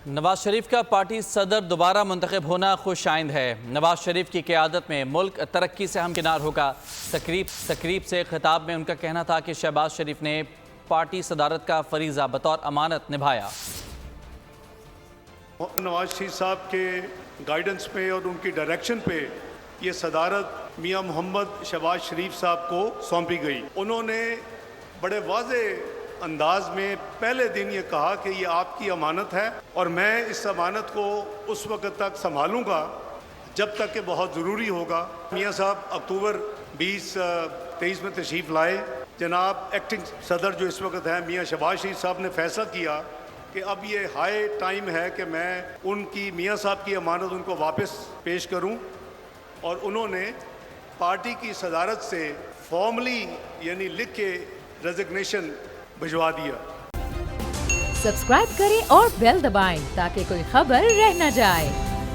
نواز شریف کا پارٹی صدر دوبارہ منتخب ہونا خوش آئند ہے۔ نواز شریف کی قیادت میں ملک ترقی سے ہمکنار ہوگا۔ تقریب سے خطاب میں ان کا کہنا تھا کہ شہباز شریف نے پارٹی صدارت کا فریضہ بطور امانت نبھایا۔ نواز شریف صاحب کے گائیڈنس پہ اور ان کی ڈائریکشن پہ یہ صدارت میاں محمد شہباز شریف صاحب کو سونپی گئی۔ انہوں نے بڑے واضح انداز میں پہلے دن یہ کہا کہ یہ آپ کی امانت ہے اور میں اس امانت کو اس وقت تک سنبھالوں گا جب تک کہ بہت ضروری ہوگا۔ میاں صاحب اکتوبر 2023 میں تشریف لائے۔ جناب ایکٹنگ صدر جو اس وقت ہیں میاں شہباز شریف صاحب نے فیصلہ کیا کہ اب یہ ہائی ٹائم ہے کہ میں ان کی میاں صاحب کی امانت ان کو واپس پیش کروں، اور انہوں نے پارٹی کی صدارت سے فارملی یعنی لکھ کے ریزگنیشن بھجوا دیا۔ سبسکرائب کریں اور بیل دبائیں تاکہ کوئی خبر رہ نہ جائے۔